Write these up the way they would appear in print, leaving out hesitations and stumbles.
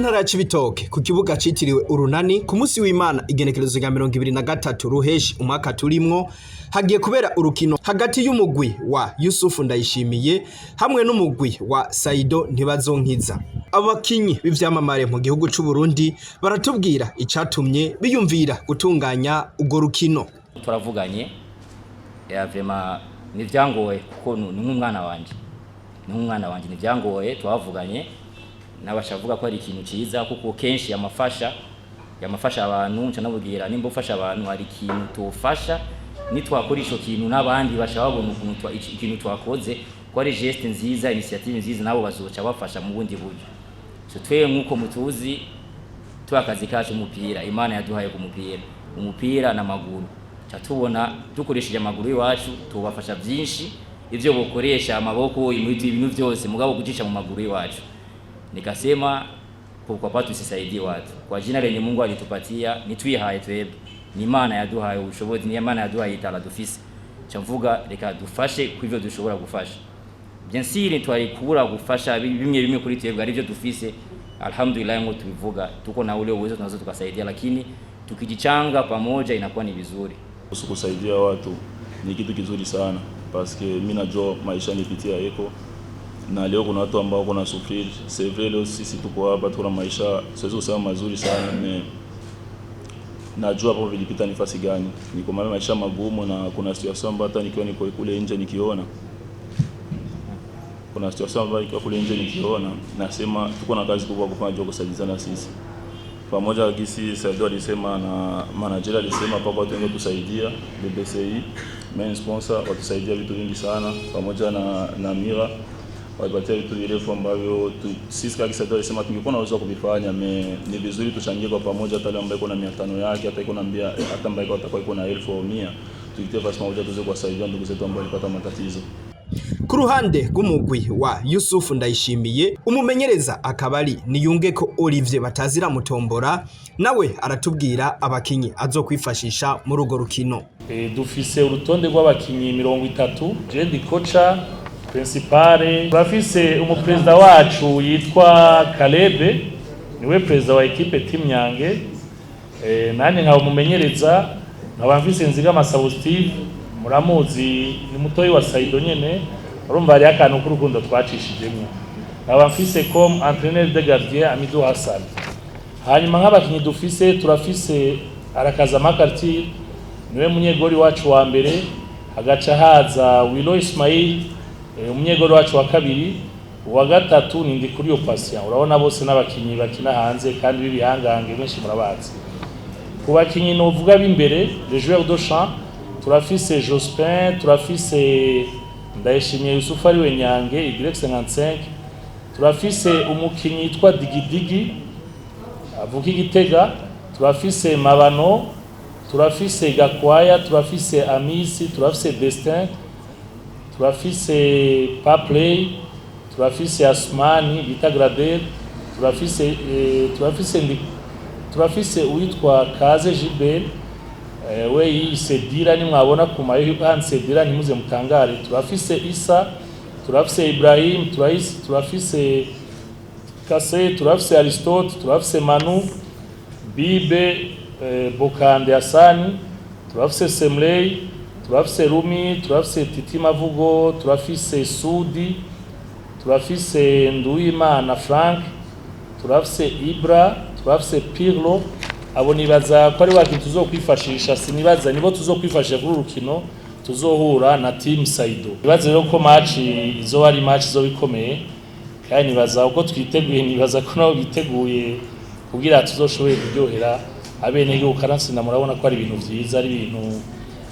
ntara ya Cibitoke ku kibuga citiriwe Urunani ku musi w'Imana igenekerezo rya 2023 ruheshi umwaka turimwo hagiye kubera urukino hagati y'umugwi wa Yusufu Ndayishimiye hamwe n'umugwi wa Saido Ntibazonkiza. Abakinyi b'ivyamamare mu gihugu c'u Burundi baratubwira icatumye biyumvira gutunganya ugo rukino. Turavuganye vraiment nivyangoye kuko n'umwana wanje nivyangoye twavuganye nabashavuga ko ari ikintu ciza kuko kenshi yamafasha abantu nca nabubwira nimba ufasha abantu hari ikintu tufasha nitwakora ico kintu n'abandi bashababona ukuntu ikintu twakoze ko ari geste nziza initiative nziza nabo bazoca bafasha mu bundi buryo. So twe nkuko mutuzi twakazi kacu umupira Imana yaduhaye ku umupira n'amaguru tubona dukoresheje amaguru iwacu tubafasha byinshi ivyo bokoresha amaboko ibintu byose mugabo kucisha mu maguru iwacu. Nikasema kwa patu tusisaidie watu. Kwa jina lenye Mungu alitupatia ni twihaye twebwe. Ni Imana yaduhaye ubushobozi, ni Imana yaduhaye itara dufise. Camvuga reka dufashe kwivyo dushobora gufasha. Bien sûr twari kubura gufasha bimwe kuri twebwe ari byo dufise. Alhamdulillah ngo tubivuga tuko na ule uwezo tunazo tukasaidia, lakini tukijichanga pamoja inakuwa ni vizuri. Kusaidia watu ni kitu kizuri sana parce que mimi najua maisha nipitia eko na leo kuna watu ambao kuna sufiri. C'est vrai leo sisi tuko hapa tuna maisha siwezi kusema mazuri sana ne najua hapo vilipita nafasi gani. Niko maisha magumu na kuna situation ambayo hata nikiwa niko kule nje nikiona. Kuna situation ambayo nikiwa kule nje nikiona nasema tuko na kazi kubwa kufanya juu kusaidiana sisi. Pamoja kisi Saido alisema na manager alisema kwa watu wengi tusaidia BBCI main sponsor watusaidia vitu vingi sana pamoja na Mira walipatia vitu virefu ambavyo sisi kama Saido alisema tungekuwa na uwezo kuvifanya ni vizuri tuchangie kwa pamoja hata ambaye iko na 500 yake hata iko na hata ambaye atakuwa iko na 1000 au 100 tukitia basi pamoja tuweze kuwasaidia ndugu zetu ambao walipata matatizo. Ku ruhande rw'umugwi wa Yusufu Ndayishimiye umumenyereza akabari Niyungeko Olivier Batazira Mutombora nawe aratubwira abakinyi azokwifashisha muri ugo rukino. Dufise urutonde rw'abakinyi 30 jendi kocha principale bafise umupresident wacu yitwa Kalebe niwe president wa equipe team Nyange nanye nka umumenyereza nkabamfise Nziga Masabo Steve muramuzi ni mutoyi wa Saido nyene urumva ari akantu k'urukundo twacishijemo abafise comme entraîneur de gardien Amidou Hassan. Hanyuma nk'abakinyi dufise turafise Arakaza Makartir niwe munyegori wacu wa mbere hagaca haza Willow Ismail umunyegori wacu wa kabiri wa gatatu ni Ndikuriyo Patient. Urabona bose n'abakinyi bakina hanze kandi bibihangange benshi murabazi. Ku bakinyi no vuga b'imbere les joueurs de champ turafise Jospin, turafise Ndayishimiye Yusufu ari we Nyange Y55, turafise umukinyi yitwa Digidigi avuka Igitega, turafise Mabano, turafise Gakwaya, turafise Amisi, turafise Destin, turafise Paplay, turafise Asmani bita Grader, turafise uwitwa Kaze Gilbert we yisedira ni mwabona ku mayo hansedira nimuze mutangare. Turafise Isa, turafise Ibrahim, turafise Kase, turafise Aristote, turafise Manu Bibe, Bokande Hasani, turafise Semley, turafise Rumi, turafise Titi Mavugo, turafise Sudi, turafise Nduwimana Frank, turafise Ibra, turafise Pirlo. Abo nibaza ko ari waki tuzokwifashisha sinibaza nibo tuzokwifashisha kuri urukino tuzohura na team Saido. Nibaza rero ko match izo ari match zo bikomeye kandi nibaza uko twiteguye nibaza ko naho biteguye kugira tuzoshoboye kuryohera abene yo karansi na murabona ko ari ibintu vyiza ari ibintu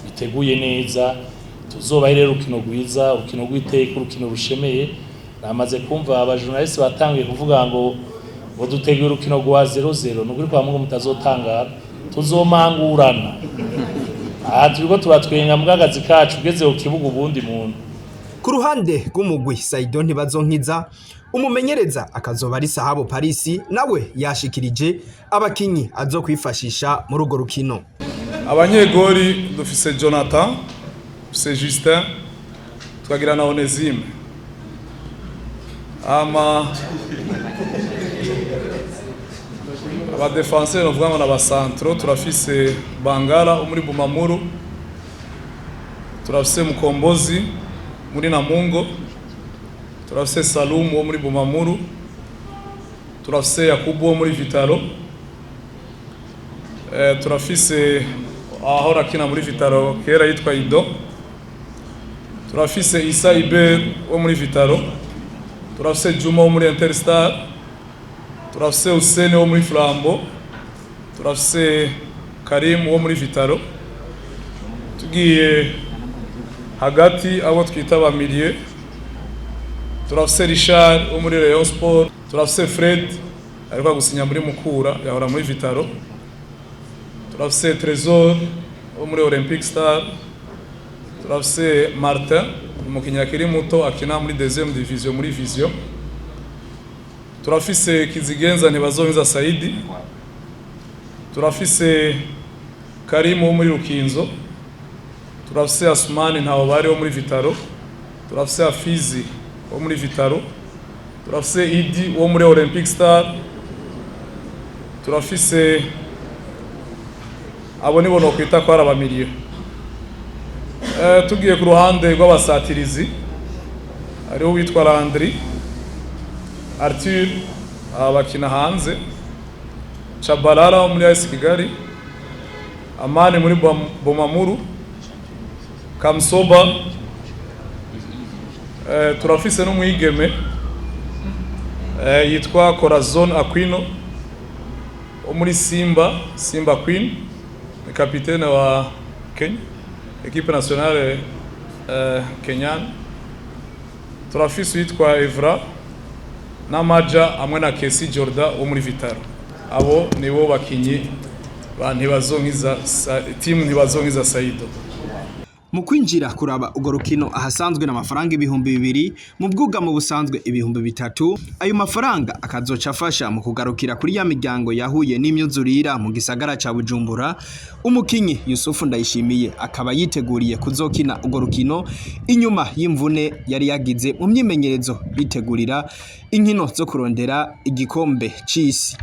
biteguye neza tuzobahe rero urukino rwiza urukino rw'iteka urukino rushemeye. Namaze kumva aba journalist batangiye kuvuga ngo dutegura urukino rwa 0-0 nuguri kwa Mungu mutazotangara tuzomangurana. Turiko turatwenga mugagazi kacu ugeze ku kibuga ubundi muntu. Ku ruhande rw'umugwi Saido Ntibazonkiza umumenyereza akazoba ari Sahabo Paris nawe yashikirije abakinyi azokwifashisha muri ugo rukino. Abanyegori dufise Jonathan, dufise Justin, twagira na Onesime. abadefanseri novuga ngo n'abasantro turafise Bangara wo muri Bumamuru, turafise Mukombozi muri Namungo, turafise Salumu wo muri Bumamuru, turafise Yakubu wo muri Vitalo, turafise ahora akina muri Vitalo kera yitwa Ido, turafise Isa Iber wo muri Vitalo, turafise Juma wo muri Interstar, turafise Usene wo muri Flambo, turafise Karim wo muri Vitalo. Tugiye hagati abo twita ba milieu, turafise Richard wo muri Rayon Sport, turafise Fred ariko gusinya muri Mukura yahora muri Vitalo, turafise Trésor wo muri Olympic Star, turafise Martin umukinnyi akiri muto akina muri deuxième division muri Vision, turafise Kizigenza Ntibazonkiza Saidi, turafise Karim wo muri Rukinzo, turafise Asmani ntaho bari wo muri Vitalo, turafise Afizi wo muri Vitalo, turafise Idi wo muri Olympic Star, turafise abo nibo no kwita ko arabamiriye. Tugiye ku ruhande rw'abasatirizi ariho witwa Landry Arthur abakina hanze, Chabalala muri AS Kigali, Amani muri Bomamuru, Kamsoba, turafise n'umwigeme yitwa Corazon Aquino wo muri Simba Queen, ni kapitene wa Kenya, equipe nationale Kenyan. Turafise yitwa Evra n'Amaja hamwe na Kesi Jordan wo muri Vitalo. Abo nibo bakinyi ba Ntibazonkiza team Ntibazonkiza Saido. Mu kwinjira kuraba ugo rukino ahasanzwe n'amafaranga 2,000, mu bwugamo busanzwe 3,000. Ayo mafaranga akazoca afasha mu kugarukira kuri ya miryango yahuye n'imyuzurira mu gisagara ca Bujumbura. Umukinyi Yusufu Ndayishimiye akaba yiteguriye kuzokina ugo rukino inyuma y'imvune yari yagize mu myimenyerezo bitegurira inkino zo kurondera igikombe c'isi.